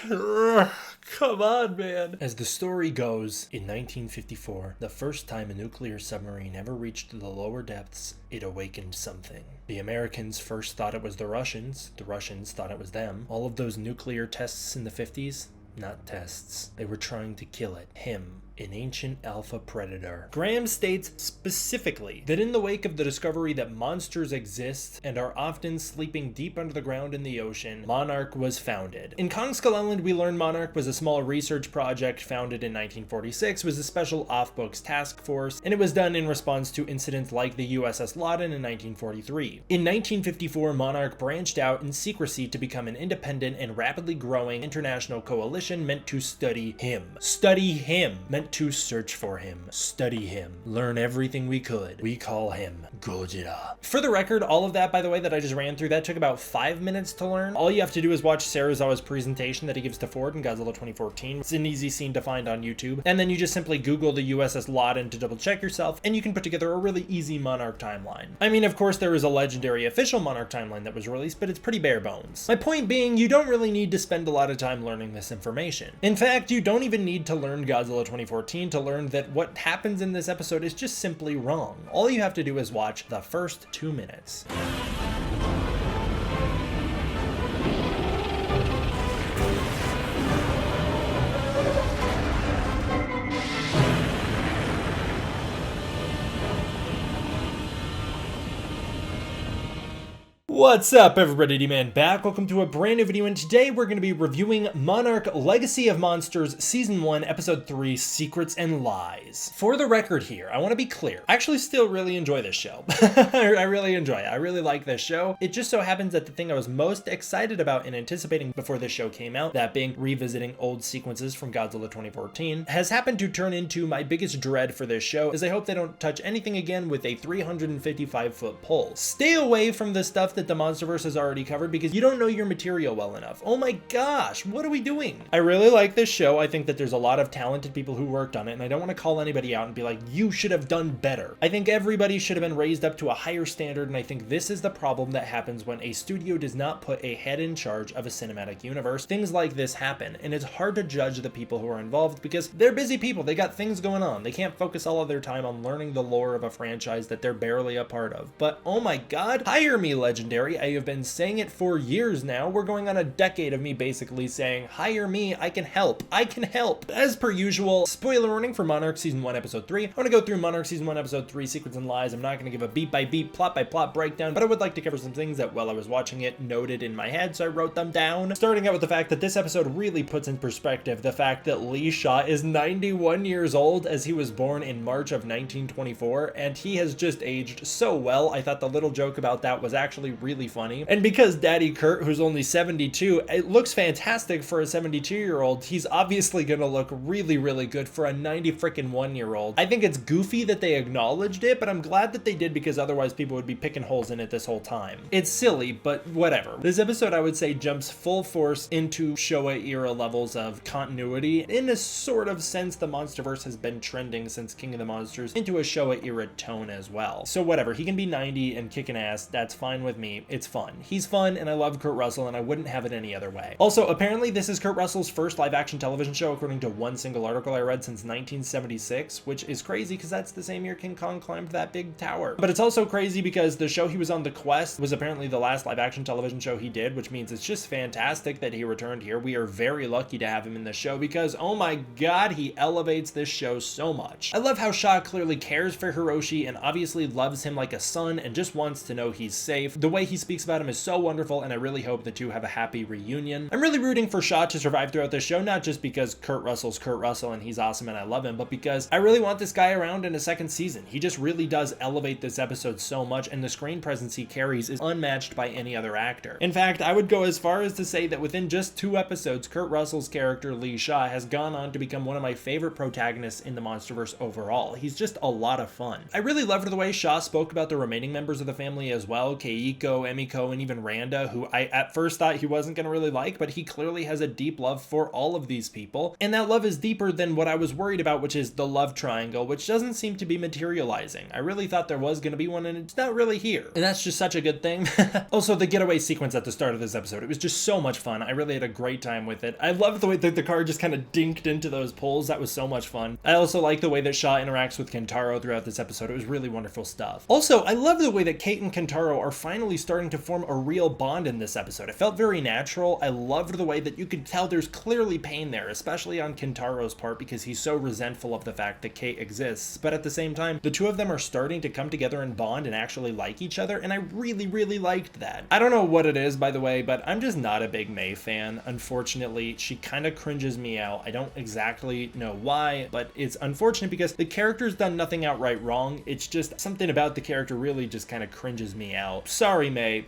Come on, man. As the story goes, in 1954, the first time a nuclear submarine ever reached the lower depths, it awakened something. The Americans first thought it was the Russians thought it was them. All of those nuclear tests in the 50s, not tests. They were trying to kill it. Him. An ancient alpha predator. Graham states specifically that in the wake of the discovery that monsters exist and are often sleeping deep under the ground in the ocean, Monarch was founded. In Kong Skull Island, we learn Monarch was a small research project founded in 1946, was a special off-books task force, and it was done in response to incidents like the USS Loudon in 1943. In 1954, Monarch branched out in secrecy to become an independent and rapidly growing international coalition meant to study him. Study him. Meant to search for him, study him, learn everything we could. We call him Gojira. For the record, all of that, by the way, that I just ran through, that took about 5 minutes to learn. All you have to do is watch Serizawa's presentation that he gives to Ford in Godzilla 2014. It's an easy scene to find on YouTube. And then you just simply Google the USS Loudon to double check yourself, and you can put together a really easy Monarch timeline. I mean, of course, there is a legendary official Monarch timeline that was released, but it's pretty bare bones. My point being, you don't really need to spend a lot of time learning this information. In fact, you don't even need to learn Godzilla 2014 to learn that what happens in this episode is just simply wrong. All you have to do is watch the first 2 minutes. What's up, everybody? D-Man back. Welcome to a brand new video, and today we're going to be reviewing Monarch Legacy of Monsters Season 1, Episode 3, Secrets and Lies. For the record here, I want to be clear. I actually still really enjoy this show. I really enjoy it. I really like this show. It just so happens that the thing I was most excited about and anticipating before this show came out, that being revisiting old sequences from Godzilla 2014, has happened to turn into my biggest dread for this show, as I hope they don't touch anything again with a 355-foot pole. Stay away from the stuff that the MonsterVerse has already covered because you don't know your material well enough. Oh my gosh, what are we doing? I really like this show. I think that there's a lot of talented people who worked on it, and I don't want to call anybody out and be like, you should have done better. I think everybody should have been raised up to a higher standard, and I think this is the problem that happens when a studio does not put a head in charge of a cinematic universe. Things like this happen, and it's hard to judge the people who are involved because they're busy people. They got things going on. They can't focus all of their time on learning the lore of a franchise that they're barely a part of. But oh my god, hire me, Legendary. I have been saying it for years now. We're going on a decade of me basically saying, hire me, I can help. I can help. As per usual, spoiler warning for Monarch Season 1, Episode 3. I want to go through Monarch Season 1, Episode 3, Secrets and Lies. I'm not going to give a beat-by-beat, plot-by-plot breakdown, but I would like to cover some things that while I was watching it noted in my head, so I wrote them down. Starting out with the fact that this episode really puts in perspective the fact that Lee Shaw is 91 years old as he was born in March of 1924, and he has just aged so well. I thought the little joke about that was actually really funny. And because Daddy Kurt, who's only 72, it looks fantastic for a 72-year-old, he's obviously gonna look really, really good for a 90-freaking-1-year-old. I think it's goofy that they acknowledged it, but I'm glad that they did because otherwise people would be picking holes in it this whole time. It's silly, but whatever. This episode, I would say, jumps full force into Showa-era levels of continuity. In a sort of sense, the MonsterVerse has been trending since King of the Monsters into a Showa-era tone as well. So whatever, he can be 90 and kicking ass, that's fine with me. It's fun. He's fun, and I love Kurt Russell, and I wouldn't have it any other way. Also, apparently this is Kurt Russell's first live-action television show, according to one single article I read, since 1976, which is crazy because that's the same year King Kong climbed that big tower. But it's also crazy because the show he was on, The Quest, was apparently the last live-action television show he did, which means it's just fantastic that he returned here. We are very lucky to have him in the show because, oh my god, he elevates this show so much. I love how Shaw clearly cares for Hiroshi and obviously loves him like a son and just wants to know he's safe. The way he speaks about him is so wonderful, and I really hope the two have a happy reunion. I'm really rooting for Shaw to survive throughout this show, not just because Kurt Russell's Kurt Russell and he's awesome and I love him, but because I really want this guy around in a second season. He just really does elevate this episode so much, and the screen presence he carries is unmatched by any other actor. In fact, I would go as far as to say that within just 2 episodes, Kurt Russell's character, Lee Shaw, has gone on to become one of my favorite protagonists in the MonsterVerse overall. He's just a lot of fun. I really loved the way Shaw spoke about the remaining members of the family as well, Keiko, Zuko, Emiko, and even Randa, who I at first thought he wasn't going to really like, but he clearly has a deep love for all of these people. And that love is deeper than what I was worried about, which is the love triangle, which doesn't seem to be materializing. I really thought there was going to be one, and it's not really here. And that's just such a good thing. Also, the getaway sequence at the start of this episode, it was just so much fun. I really had a great time with it. I loved the way that the car just kind of dinked into those poles. That was so much fun. I also like the way that Shaw interacts with Kentaro throughout this episode. It was really wonderful stuff. Also, I love the way that Kate and Kentaro are finally starting to form a real bond in this episode. It felt very natural. I loved the way that you could tell there's clearly pain there, especially on Kentaro's part, because he's so resentful of the fact that Kate exists. But at the same time, the two of them are starting to come together and bond and actually like each other, and I really, really liked that. I don't know what it is, by the way, but I'm just not a big Mei fan. Unfortunately, she kind of cringes me out. I don't exactly know why, but it's unfortunate because the character's done nothing outright wrong. It's just something about the character really just kind of cringes me out. Sorry, Mei.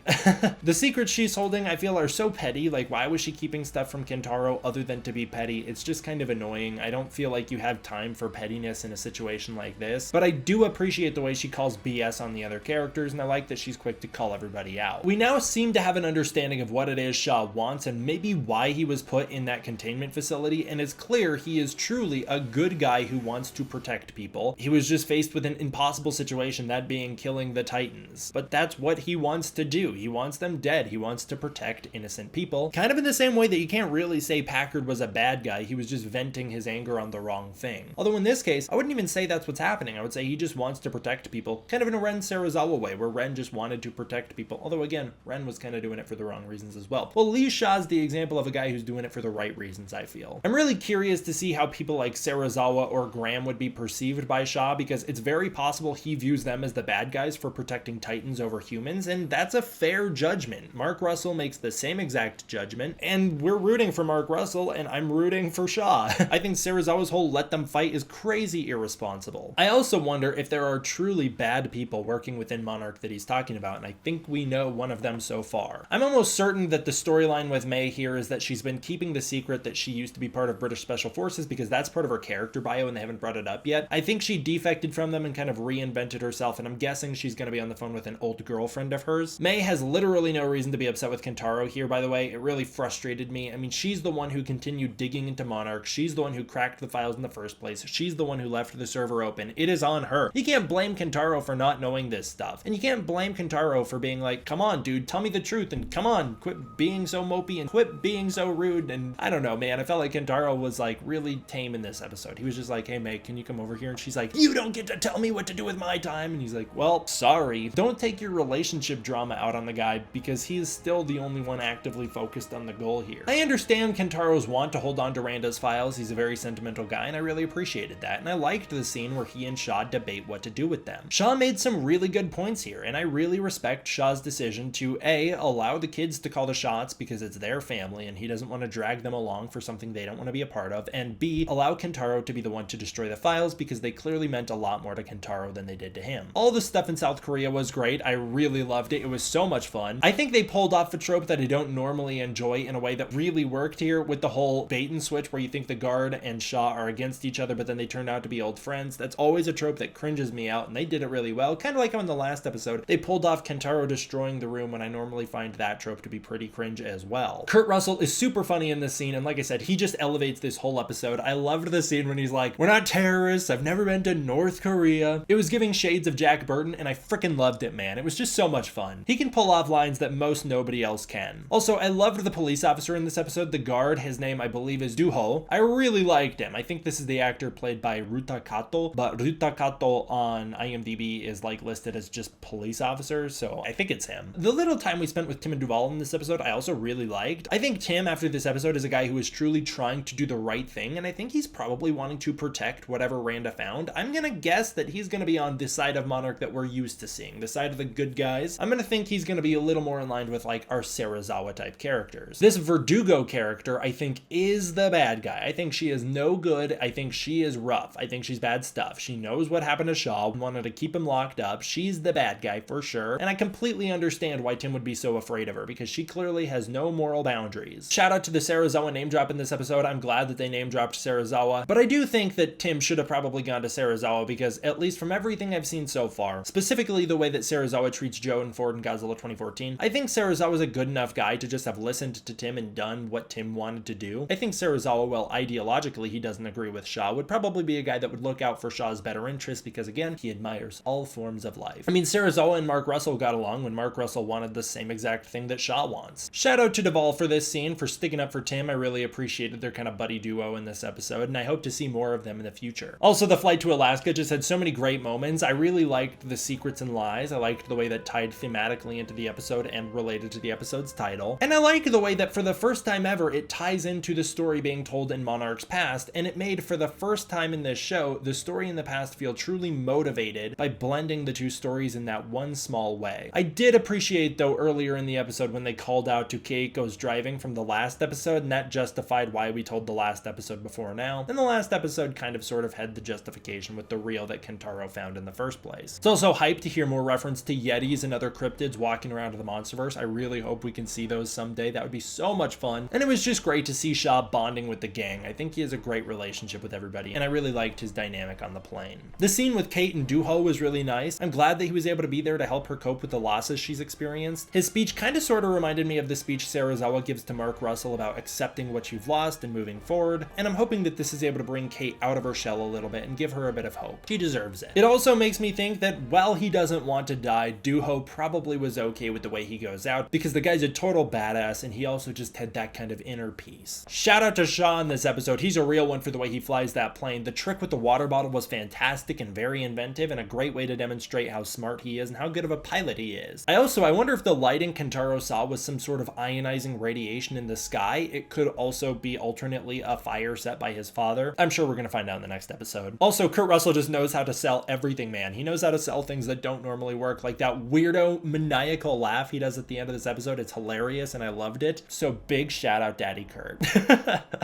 The secrets she's holding, I feel, are so petty. Like, why was she keeping stuff from Kentaro other than to be petty? It's just kind of annoying. I don't feel like you have time for pettiness in a situation like this, but I do appreciate the way she calls BS on the other characters, and I like that she's quick to call everybody out. We now seem to have an understanding of what it is Shaw wants and maybe why he was put in that containment facility, and it's clear he is truly a good guy who wants to protect people. He was just faced with an impossible situation, that being killing the Titans. But that's what he wants to do. He wants them dead. He wants to protect innocent people. Kind of in the same way that you can't really say Packard was a bad guy. He was just venting his anger on the wrong thing. Although in this case, I wouldn't even say that's what's happening. I would say he just wants to protect people, kind of in a Ren Serizawa way, where Ren just wanted to protect people. Although again, Ren was kind of doing it for the wrong reasons as well. Well, Lee Shaw's the example of a guy who's doing it for the right reasons, I feel. I'm really curious to see how people like Serizawa or Graham would be perceived by Shaw, because it's very possible he views them as the bad guys for protecting Titans over humans, and that's a fair judgment. Mark Russell makes the same exact judgment, and we're rooting for Mark Russell, and I'm rooting for Shaw. I think Serizawa's whole let them fight is crazy irresponsible. I also wonder if there are truly bad people working within Monarch that he's talking about, and I think we know one of them so far. I'm almost certain that the storyline with Mei here is that she's been keeping the secret that she used to be part of British Special Forces, because that's part of her character bio and they haven't brought it up yet. I think she defected from them and kind of reinvented herself, and I'm guessing she's going to be on the phone with an old girlfriend of hers. Mei has literally no reason to be upset with Kentaro here, by the way. It really frustrated me. I mean, she's the one who continued digging into Monarch. She's the one who cracked the files in the first place. She's the one who left the server open. It is on her. You can't blame Kentaro for not knowing this stuff. And you can't blame Kentaro for being like, come on, dude, tell me the truth, and come on, quit being so mopey and quit being so rude. And I don't know, man, I felt like Kentaro was like really tame in this episode. He was just like, hey, Mei, can you come over here? And she's like, you don't get to tell me what to do with my time. And he's like, well, sorry. Don't take your relationship drama out on the guy, because he is still the only one actively focused on the goal here. I understand Kentaro's want to hold on to Randa's files. He's a very sentimental guy, and I really appreciated that. And I liked the scene where he and Shaw debate what to do with them. Shaw made some really good points here, and I really respect Shaw's decision to A, allow the kids to call the shots because it's their family and he doesn't want to drag them along for something they don't want to be a part of, and B, allow Kentaro to be the one to destroy the files because they clearly meant a lot more to Kentaro than they did to him. All the stuff in South Korea was great. I really loved it. It was so much fun. I think they pulled off a trope that I don't normally enjoy in a way that really worked here, with the whole bait and switch where you think the guard and Shaw are against each other, but then they turned out to be old friends. That's always a trope that cringes me out, and they did it really well. Kind of like how in the last episode, they pulled off Kentaro destroying the room when I normally find that trope to be pretty cringe as well. Kurt Russell is super funny in this scene, and like I said, he just elevates this whole episode. I loved the scene when he's like, we're not terrorists, I've never been to North Korea. It was giving shades of Jack Burton, and I freaking loved it, man. It was just so much fun. He can pull off lines that most nobody else can. Also, I loved the police officer in this episode, the guard. His name, I believe, is Duho. I really liked him. I think this is the actor played by Ruta Kato, but Ruta Kato on IMDb is like listed as just police officer, so I think it's him. The little time we spent with Tim and Duval in this episode, I also really liked. I think Tim, after this episode, is a guy who is truly trying to do the right thing, and I think he's probably wanting to protect whatever Randa found. I'm gonna guess that he's gonna be on this side of Monarch that we're used to seeing, the side of the good guys. I'm gonna think he's gonna be a little more in line with like our Serizawa type characters. This Verdugo character, I think, is the bad guy. I think she is no good. I think she is rough. I think she's bad stuff. She knows what happened to Shaw, wanted to keep him locked up. She's the bad guy for sure, and I completely understand why Tim would be so afraid of her, because she clearly has no moral boundaries. Shout out to the Serizawa name drop in this episode. I'm glad that they name dropped Serizawa, but I do think that Tim should have probably gone to Serizawa, because at least from everything I've seen so far, specifically the way that Serizawa treats Joe and forward in Godzilla 2014. I think Serizawa's a good enough guy to just have listened to Tim and done what Tim wanted to do. I think Serizawa, while ideologically he doesn't agree with Shaw, would probably be a guy that would look out for Shaw's better interests because, again, he admires all forms of life. I mean, Serizawa and Mark Russell got along when Mark Russell wanted the same exact thing that Shaw wants. Shout out to Duvall for this scene, for sticking up for Tim. I really appreciated their kind of buddy duo in this episode, and I hope to see more of them in the future. Also, the flight to Alaska just had so many great moments. I really liked the secrets and lies. I liked the way that tied thematically into the episode and related to the episode's title. And I like the way that for the first time ever, it ties into the story being told in Monarch's past, and it made, for the first time in this show, the story in the past feel truly motivated by blending the two stories in that one small way. I did appreciate, though, earlier in the episode when they called out to Keiko's driving from the last episode, and that justified why we told the last episode before now, and the last episode kind of sort of had the justification with the reel that Kentaro found in the first place. It's also hyped to hear more reference to Yetis and other cryptids walking around the MonsterVerse. I really hope we can see those someday. That would be so much fun. And it was just great to see Shaw bonding with the gang. I think he has a great relationship with everybody, and I really liked his dynamic on the plane. The scene with Kate and Duho was really nice. I'm glad that he was able to be there to help her cope with the losses she's experienced. His speech kind of sort of reminded me of the speech Serizawa gives to Mark Russell about accepting what you've lost and moving forward, and I'm hoping that this is able to bring Kate out of her shell a little bit and give her a bit of hope. She deserves it. It also makes me think that while he doesn't want to die, Duho probably was okay with the way he goes out, because the guy's a total badass and he also just had that kind of inner peace. Shout out to Shaw in this episode. He's a real one for the way he flies that plane. The trick with the water bottle was fantastic and very inventive, and a great way to demonstrate how smart he is and how good of a pilot he is. I wonder if the lighting Kentaro saw was some sort of ionizing radiation in the sky. It could also be alternately a fire set by his father. I'm sure we're gonna find out in the next episode. Also, Kurt Russell just knows how to sell everything, man. He knows how to sell things that don't normally work, like that weirdo maniacal laugh he does at the end of this episode. It's hilarious and I loved it. So big shout out Daddy Kurt.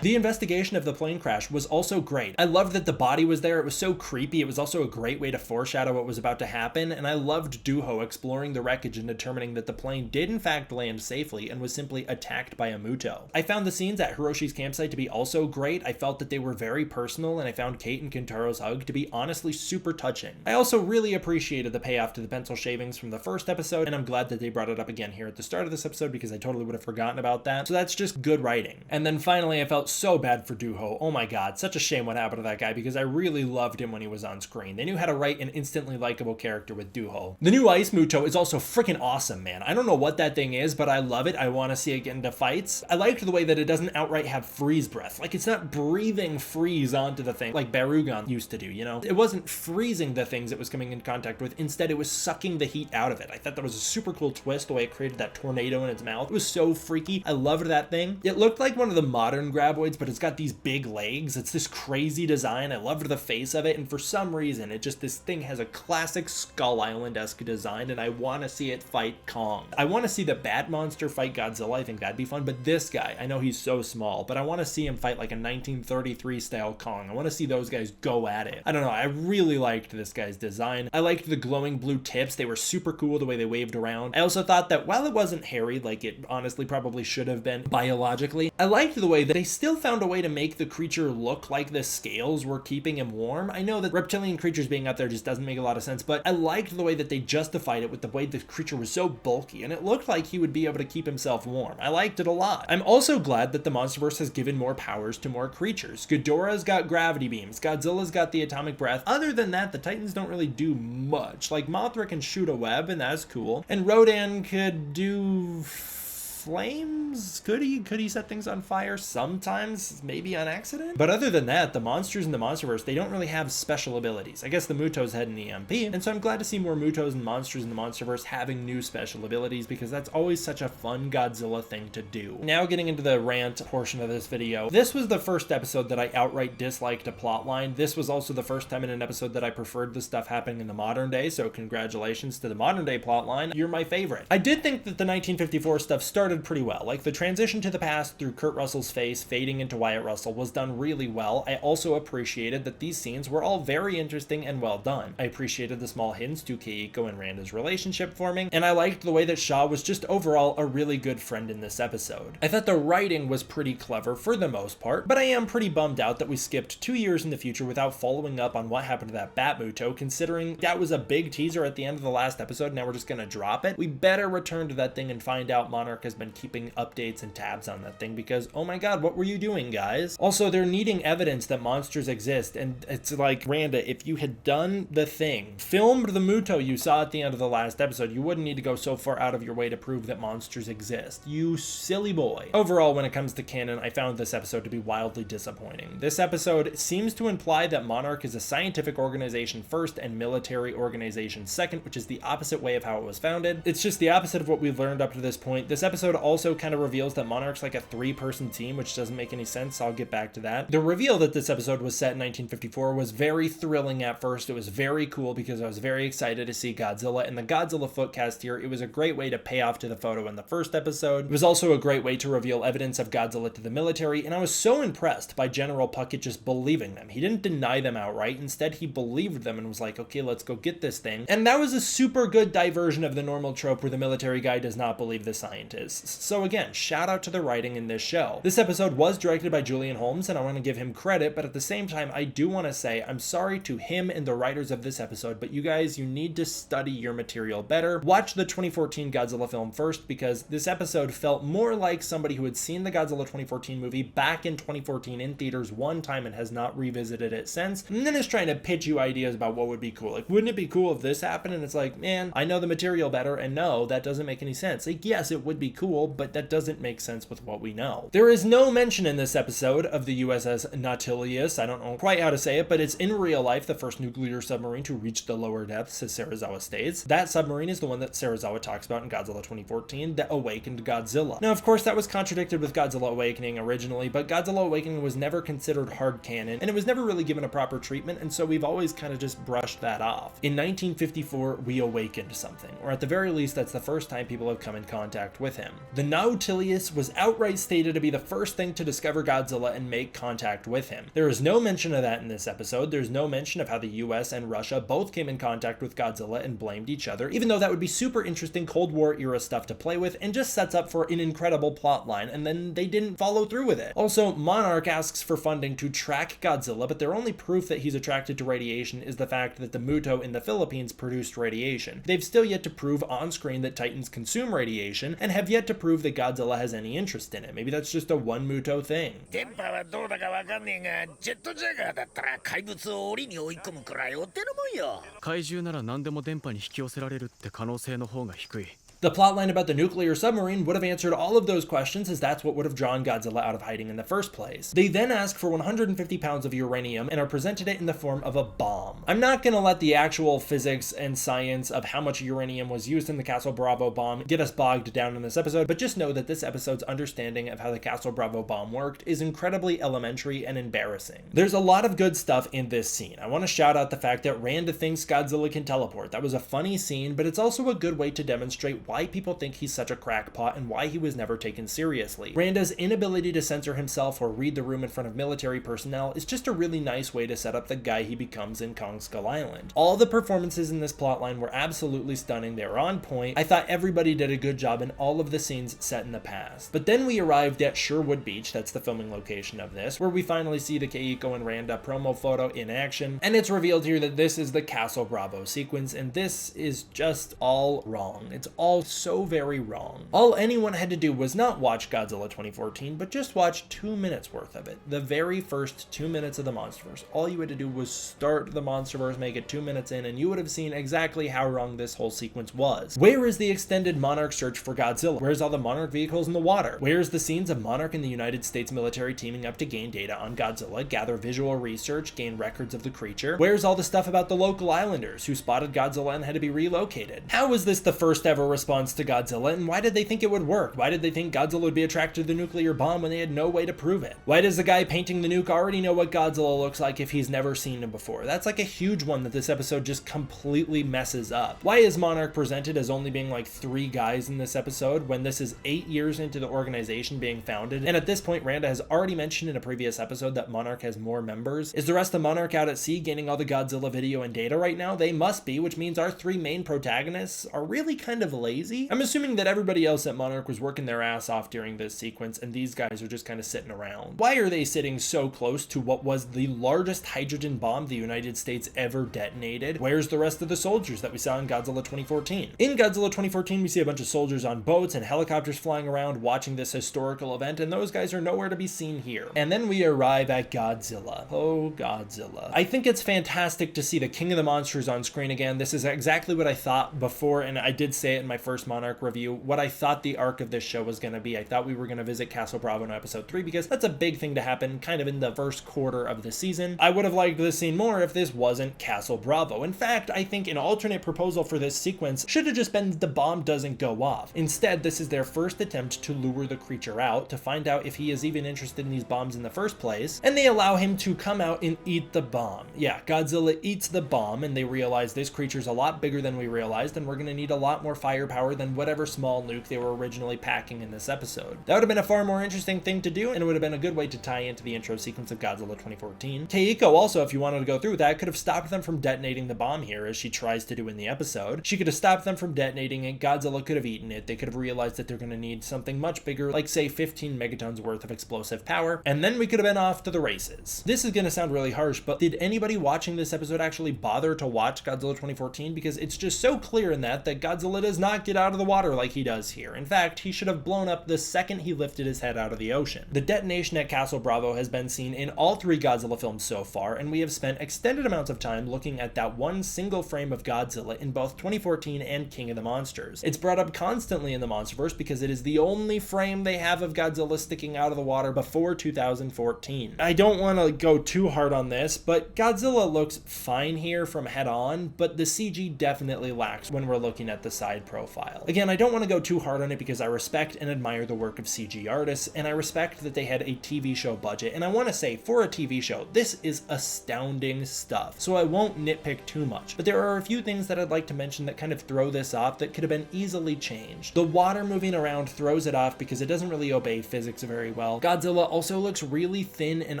The investigation of the plane crash was also great. I loved that the body was there. It was so creepy. It was also a great way to foreshadow what was about to happen, and I loved Duho exploring the wreckage and determining that the plane did in fact land safely and was simply attacked by a Muto. I found the scenes at Hiroshi's campsite to be also great. I felt that they were very personal, and I found Kate and Kentaro's hug to be honestly super touching. I also really appreciated the payoff to the pencil shavings from the first episode, and I'm glad that they brought it up again here at the start of this episode because I totally would have forgotten about that. So that's just good writing. And then finally, I felt so bad for Duho. Oh my god, such a shame what happened to that guy because I really loved him when he was on screen. They knew how to write an instantly likable character with Duho. The new Ice Muto is also freaking awesome, man. I don't know what that thing is, but I love it. I want to see it get into fights. I liked the way that it doesn't outright have freeze breath. Like, it's not breathing freeze onto the thing like Barugan used to do, you know? It wasn't freezing the things it was coming in contact with. Instead, it was sucking the heat out of it. I thought that was a super cool twist, the way it created that tornado in its mouth. It was so freaky. I loved that thing. It looked like one of the modern graboids, but it's got these big legs. It's this crazy design. I loved the face of it, and for some reason, this thing has a classic Skull Island-esque design, and I want to see it fight Kong. I want to see the Bat Monster fight Godzilla. I think that'd be fun, but this guy, I know he's so small, but I want to see him fight like a 1933 style Kong. I want to see those guys go at it. I don't know, I really liked this guy's design. I liked the glowing blue tips. They were super cool the way they waved around. I also thought that while it wasn't hairy, like it honestly probably should have been biologically, I liked the way that they still found a way to make the creature look like the scales were keeping him warm. I know that reptilian creatures being out there just doesn't make a lot of sense, but I liked the way that they justified it with the way the creature was so bulky, and it looked like he would be able to keep himself warm. I liked it a lot. I'm also glad that the MonsterVerse has given more powers to more creatures. Ghidorah's got gravity beams. Godzilla's got the atomic breath. Other than that, the Titans don't really do much. Like, Mothra can shoot a web, and that's cool. And Rodan could do flames? Could he set things on fire sometimes, maybe on accident? But other than that, the monsters in the MonsterVerse, they don't really have special abilities. I guess the Mutos had an EMP, and so I'm glad to see more Mutos and monsters in the MonsterVerse having new special abilities because that's always such a fun Godzilla thing to do. Now getting into the rant portion of this video, this was the first episode that I outright disliked a plotline. This was also the first time in an episode that I preferred the stuff happening in the modern day, so congratulations to the modern day plotline. You're my favorite. I did think that the 1954 stuff started started pretty well. Like, the transition to the past through Kurt Russell's face fading into Wyatt Russell was done really well. I also appreciated that these scenes were all very interesting and well done. I appreciated the small hints to Keiko and Randa's relationship forming, and I liked the way that Shaw was just overall a really good friend in this episode. I thought the writing was pretty clever for the most part, but I am pretty bummed out that we skipped 2 years in the future without following up on what happened to that Batmuto, considering that was a big teaser at the end of the last episode. Now we're just gonna drop it. We better return to that thing and find out Monarch has been keeping updates and tabs on that thing, because oh my god, what were you doing, guys? Also, they're needing evidence that monsters exist, and it's like, Randa, if you had done the thing, filmed the Muto you saw at the end of the last episode, you wouldn't need to go so far out of your way to prove that monsters exist. You silly boy. Overall, when it comes to canon, I found this episode to be wildly disappointing. This episode seems to imply that Monarch is a scientific organization first and military organization second, which is the opposite way of how it was founded. It's just the opposite of what we've learned up to this point. This episode also kind of reveals that Monarch's like a 3-person team, which doesn't make any sense. I'll get back to that. The reveal that this episode was set in 1954 was very thrilling at first. It was very cool because I was very excited to see Godzilla and the Godzilla footcast here. It was a great way to pay off to the photo in the first episode. It was also a great way to reveal evidence of Godzilla to the military, and I was so impressed by General Puckett just believing them. He didn't deny them outright. Instead, he believed them and was like, okay, let's go get this thing. And that was a super good diversion of the normal trope where the military guy does not believe the scientists. So again, shout out to the writing in this show. This episode was directed by Julian Holmes, and I want to give him credit, but at the same time, I do want to say I'm sorry to him and the writers of this episode, but you guys, you need to study your material better. Watch the 2014 Godzilla film first, because this episode felt more like somebody who had seen the Godzilla 2014 movie back in 2014 in theaters one time and has not revisited it since, and then is trying to pitch you ideas about what would be cool. Like, wouldn't it be cool if this happened? And it's like, man, I know the material better, and no, that doesn't make any sense. Like, yes, it would be cool, but that doesn't make sense with what we know. There is no mention in this episode of the USS Nautilus. I don't know quite how to say it, but it's in real life the first nuclear submarine to reach the lower depths, as Serizawa states. That submarine is the one that Serizawa talks about in Godzilla 2014 that awakened Godzilla. Now, of course, that was contradicted with Godzilla Awakening originally, but Godzilla Awakening was never considered hard canon, and it was never really given a proper treatment, and so we've always kind of just brushed that off. In 1954, we awakened something, or at the very least, that's the first time people have come in contact with him. The Nautilus was outright stated to be the first thing to discover Godzilla and make contact with him. There is no mention of that in this episode. There's no mention of how the US and Russia both came in contact with Godzilla and blamed each other, even though that would be super interesting Cold War era stuff to play with and just sets up for an incredible plot line, and then they didn't follow through with it. Also, Monarch asks for funding to track Godzilla, but their only proof that he's attracted to radiation is the fact that the Muto in the Philippines produced radiation. They've still yet to prove on screen that Titans consume radiation, and have yet to prove that Godzilla has any interest in it. Maybe that's just a one Muto thing. 電波はどうだかわかんねえが、ジェットジャガーだったら怪物を檻に追い込むくらいお手のもんよ。怪獣なら何でも電波に引き寄せられるって可能性の方が低い。 The plotline about the nuclear submarine would have answered all of those questions, as that's what would have drawn Godzilla out of hiding in the first place. They then ask for 150 pounds of uranium and are presented it in the form of a bomb. I'm not gonna let the actual physics and science of how much uranium was used in the Castle Bravo bomb get us bogged down in this episode, but just know that this episode's understanding of how the Castle Bravo bomb worked is incredibly elementary and embarrassing. There's a lot of good stuff in this scene. I want to shout out the fact that Randa thinks Godzilla can teleport. That was a funny scene, but it's also a good way to demonstrate why people think he's such a crackpot and why he was never taken seriously. Randa's inability to censor himself or read the room in front of military personnel is just a really nice way to set up the guy he becomes in Kong Skull Island. All the performances in this plotline were absolutely stunning. They were on point. I thought everybody did a good job in all of the scenes set in the past. But then we arrived at Sherwood Beach, that's the filming location of this, where we finally see the Keiko and Randa promo photo in action, and it's revealed here that this is the Castle Bravo sequence, and this is just all wrong. It's all so very wrong. All anyone had to do was not watch Godzilla 2014, but just watch 2 minutes worth of it. The very first 2 minutes of the MonsterVerse. All you had to do was start the MonsterVerse, make it 2 minutes in, and you would have seen exactly how wrong this whole sequence was. Where is the extended Monarch search for Godzilla? Where's all the Monarch vehicles in the water? Where's the scenes of Monarch and the United States military teaming up to gain data on Godzilla, gather visual research, gain records of the creature? Where's all the stuff about the local islanders who spotted Godzilla and had to be relocated? How was this the first ever response response to Godzilla, and why did they think it would work? Why did they think Godzilla would be attracted to the nuclear bomb when they had no way to prove it? Why does the guy painting the nuke already know what Godzilla looks like if he's never seen him before? That's like a huge one that this episode just completely messes up. Why is Monarch presented as only being like 3 guys in this episode when this is 8 years into the organization being founded? And at this point, Randa has already mentioned in a previous episode that Monarch has more members. Is the rest of Monarch out at sea gaining all the Godzilla video and data right now? They must be, which means our 3 main protagonists are really kind of lazy. I'm assuming that everybody else at Monarch was working their ass off during this sequence and these guys are just kind of sitting around. Why are they sitting so close to what was the largest hydrogen bomb the United States ever detonated? Where's the rest of the soldiers that we saw in Godzilla 2014? In Godzilla 2014, we see a bunch of soldiers on boats and helicopters flying around watching this historical event, and those guys are nowhere to be seen here. And then we arrive at Godzilla. Oh, Godzilla. I think it's fantastic to see the King of the Monsters on screen again. This is exactly what I thought before, and I did say it in my first Monarch review, what I thought the arc of this show was going to be. I thought we were going to visit Castle Bravo in episode 3 because that's a big thing to happen kind of in the first quarter of the season. I would have liked this scene more if this wasn't Castle Bravo. In fact, I think an alternate proposal for this sequence should have just been the bomb doesn't go off. Instead, this is their first attempt to lure the creature out to find out if he is even interested in these bombs in the first place, and they allow him to come out and eat the bomb. Yeah, Godzilla eats the bomb and they realize this creature's a lot bigger than we realized and we're going to need a lot more firepower than whatever small nuke they were originally packing in this episode. That would have been a far more interesting thing to do, and it would have been a good way to tie into the intro sequence of Godzilla 2014. Keiko also, if you wanted to go through that, could have stopped them from detonating the bomb here, as she tries to do in the episode. She could have stopped them from detonating it, Godzilla could have eaten it, they could have realized that they're going to need something much bigger, like say 15 megatons worth of explosive power, and then we could have been off to the races. This is going to sound really harsh, but did anybody watching this episode actually bother to watch Godzilla 2014? Because it's just so clear in that Godzilla does not get out of the water like he does here. In fact, he should have blown up the second he lifted his head out of the ocean. The detonation at Castle Bravo has been seen in all 3 Godzilla films so far, and we have spent extended amounts of time looking at that one single frame of Godzilla in both 2014 and King of the Monsters. It's brought up constantly in the MonsterVerse because it is the only frame they have of Godzilla sticking out of the water before 2014. I don't want to go too hard on this, but Godzilla looks fine here from head on, but the CG definitely lacks when we're looking at the side profile. Again, I don't want to go too hard on it because I respect and admire the work of CG artists, and I respect that they had a TV show budget, and I want to say, for a TV show, this is astounding stuff, so I won't nitpick too much, but there are a few things that I'd like to mention that kind of throw this off that could have been easily changed. The water moving around throws it off because it doesn't really obey physics very well. Godzilla also looks really thin and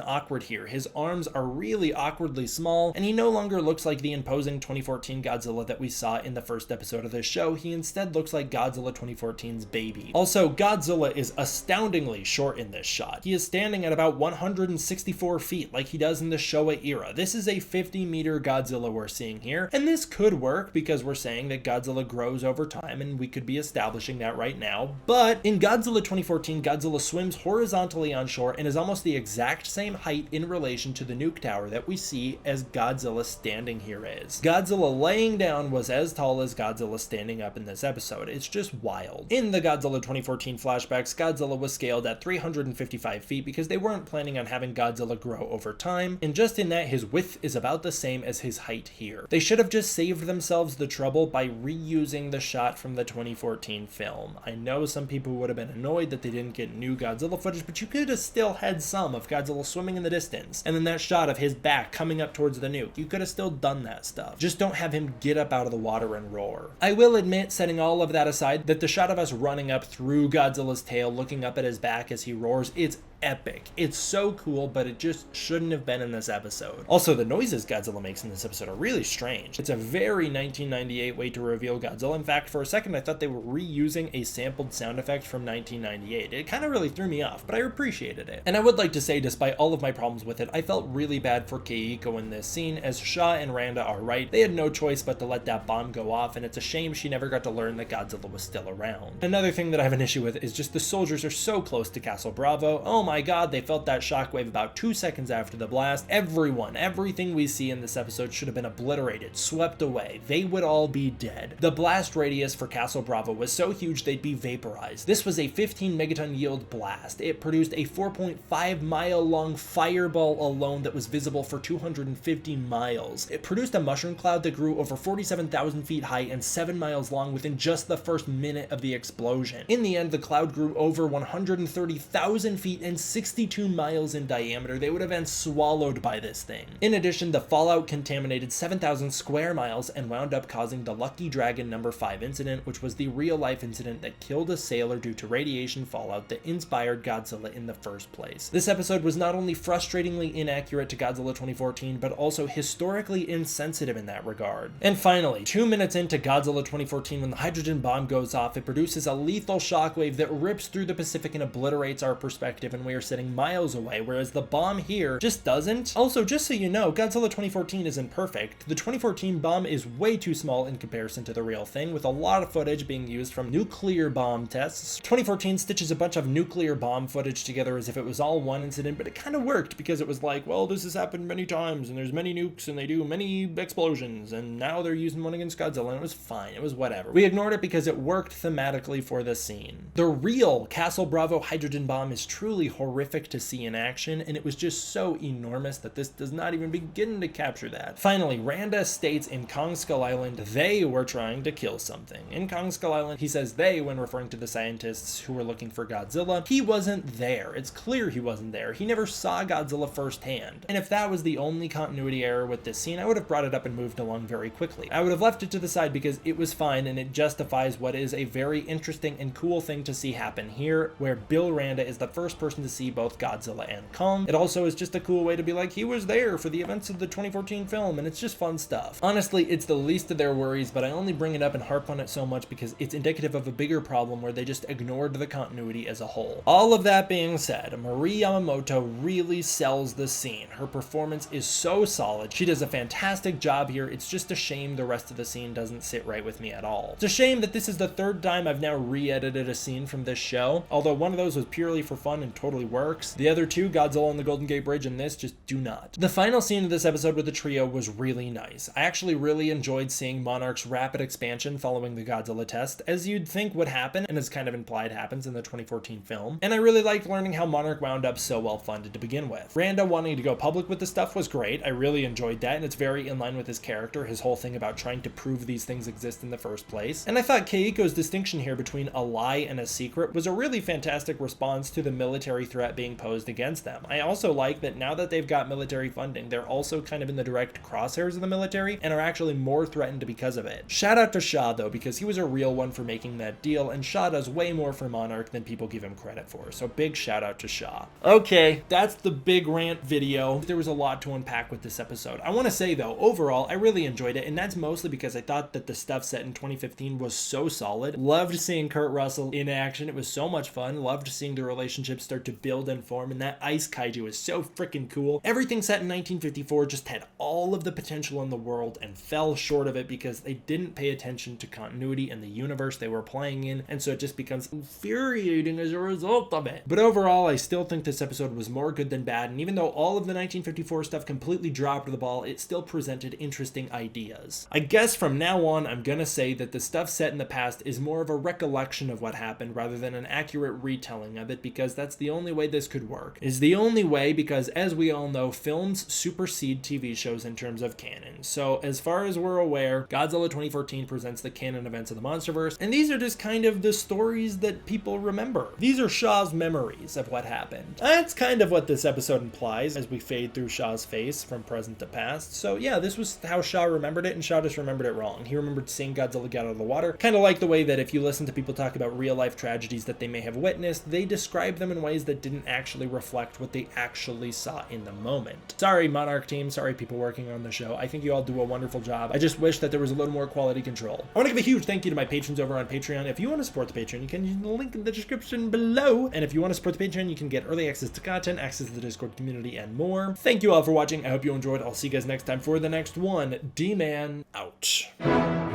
awkward here. His arms are really awkwardly small, and he no longer looks like the imposing 2014 Godzilla that we saw in the first episode of this show. He instead looks like Godzilla 2014's baby. Also, Godzilla is astoundingly short in this shot. He is standing at about 164 feet like he does in the Showa era. This is a 50-meter Godzilla we're seeing here, and this could work because we're saying that Godzilla grows over time, and we could be establishing that right now. But in Godzilla 2014, Godzilla swims horizontally on shore and is almost the exact same height in relation to the nuke tower that we see as Godzilla standing here is. Godzilla laying down was as tall as Godzilla standing up in this episode. It's just wild. In the Godzilla 2014 flashbacks, Godzilla was scaled at 355 feet because they weren't planning on having Godzilla grow over time, and just in that his width is about the same as his height here. They should have just saved themselves the trouble by reusing the shot from the 2014 film. I know some people would have been annoyed that they didn't get new Godzilla footage, but you could have still had some of Godzilla swimming in the distance, and then that shot of his back coming up towards the nuke. You could have still done that stuff. Just don't have him get up out of the water and roar. I will admit, setting all of that aside, that the shot of us running up through Godzilla's tail, looking up at his back as he roars, it's epic. It's so cool, but it just shouldn't have been in this episode. Also, the noises Godzilla makes in this episode are really strange. It's a very 1998 way to reveal Godzilla. In fact, for a second I thought they were reusing a sampled sound effect from 1998. It kind of really threw me off, but I appreciated it. And I would like to say, despite all of my problems with it, I felt really bad for Keiko in this scene, as Shaw and Randa are right. They had no choice but to let that bomb go off, and it's a shame she never got to learn that Godzilla was still around. Another thing that I have an issue with is just the soldiers are so close to Castle Bravo. Oh my god, they felt that shockwave about 2 seconds after the blast. Everything we see in this episode should have been obliterated, swept away. They would all be dead. The blast radius for Castle Bravo was so huge they'd be vaporized. This was a 15 megaton yield blast. It produced a 4.5 mile long fireball alone that was visible for 250 miles. It produced a mushroom cloud that grew over 47,000 feet high and 7 miles long within just the first minute of the explosion. In the end, the cloud grew over 130,000 feet and 62 miles in diameter. They would have been swallowed by this thing. In addition, the fallout contaminated 7,000 square miles and wound up causing the Lucky Dragon No. 5 incident, which was the real-life incident that killed a sailor due to radiation fallout that inspired Godzilla in the first place. This episode was not only frustratingly inaccurate to Godzilla 2014, but also historically insensitive in that regard. And finally, 2 minutes into Godzilla 2014, when the hydrogen bomb goes off, it produces a lethal shockwave that rips through the Pacific and obliterates our perspective, and we are sitting miles away, whereas the bomb here just doesn't. Also, just so you know, Godzilla 2014 isn't perfect. The 2014 bomb is way too small in comparison to the real thing, with a lot of footage being used from nuclear bomb tests. 2014 stitches a bunch of nuclear bomb footage together as if it was all one incident, but it kind of worked because it was like, well, this has happened many times, and there's many nukes, and they do many explosions, and now they're using one against Godzilla, and it was fine. It was whatever. We ignored it because it worked thematically for the scene. The real Castle Bravo hydrogen bomb is truly horrific to see in action, and it was just so enormous that this does not even begin to capture that. Finally, Randa states in Kong Skull Island they were trying to kill something. In Kong Skull Island, he says they when referring to the scientists who were looking for Godzilla. He wasn't there. It's clear he wasn't there. He never saw Godzilla firsthand. And if that was the only continuity error with this scene, I would have brought it up and moved along very quickly. I would have left it to the side because it was fine and it justifies what is a very interesting and cool thing to see happen here, where Bill Randa is the first person to see both Godzilla and Kong. It also is just a cool way to be like, he was there for the events of the 2014 film, and it's just fun stuff. Honestly, it's the least of their worries, but I only bring it up and harp on it so much because it's indicative of a bigger problem where they just ignored the continuity as a whole. All of that being said, Marie Yamamoto really sells the scene. Her performance is so solid. She does a fantastic job here. It's just a shame the rest of the scene doesn't sit right with me at all. It's a shame that this is the third time I've now re-edited a scene from this show, although one of those was purely for fun and totally works. The other two, Godzilla and the Golden Gate Bridge and this, just do not. The final scene of this episode with the trio was really nice. I actually really enjoyed seeing Monarch's rapid expansion following the Godzilla test, as you'd think would happen, and as kind of implied happens in the 2014 film. And I really liked learning how Monarch wound up so well funded to begin with. Randa wanting to go public with the stuff was great. I really enjoyed that, and it's very in line with his character, his whole thing about trying to prove these things exist in the first place. And I thought Keiko's distinction here between a lie and a secret was a really fantastic response to the military threat being posed against them. I also like that now that they've got military funding, they're also kind of in the direct crosshairs of the military and are actually more threatened because of it. Shout out to Shaw though, because he was a real one for making that deal, and Shaw does way more for Monarch than people give him credit for, so big shout out to Shaw. Okay, that's the big rant video. There was a lot to unpack with this episode. I want to say though, overall, I really enjoyed it, and that's mostly because I thought that the stuff set in 2015 was so solid. Loved seeing Kurt Russell in action. It was so much fun. Loved seeing the relationships start to build and form, and that ice kaiju is so freaking cool. Everything set in 1954 just had all of the potential in the world and fell short of it because they didn't pay attention to continuity and the universe they were playing in, and so it just becomes infuriating as a result of it. But overall, I still think this episode was more good than bad, and even though all of the 1954 stuff completely dropped the ball, it still presented interesting ideas. I guess from now on, I'm gonna say that the stuff set in the past is more of a recollection of what happened rather than an accurate retelling of it, because that's the only way this could work. Is the only way because, as we all know, films supersede TV shows in terms of canon. So as far as we're aware, Godzilla 2014 presents the canon events of the MonsterVerse, and these are just kind of the stories that people remember. These are Shaw's memories of what happened. That's kind of what this episode implies as we fade through Shaw's face from present to past. So yeah, this was how Shaw remembered it, and Shaw just remembered it wrong. He remembered seeing Godzilla get out of the water, kind of like the way that if you listen to people talk about real life tragedies that they may have witnessed, they describe them in ways that didn't actually reflect what they actually saw in the moment. Sorry, Monarch team, sorry people working on the show. I think you all do a wonderful job. I just wish that there was a little more quality control. I want to give a huge thank you to my patrons over on Patreon. If you want to support the Patreon, you can use the link in the description below. And if you want to support the Patreon, you can get early access to content, access to the Discord community, and more. Thank you all for watching. I hope you enjoyed. I'll see you guys next time for the next one. D-Man out.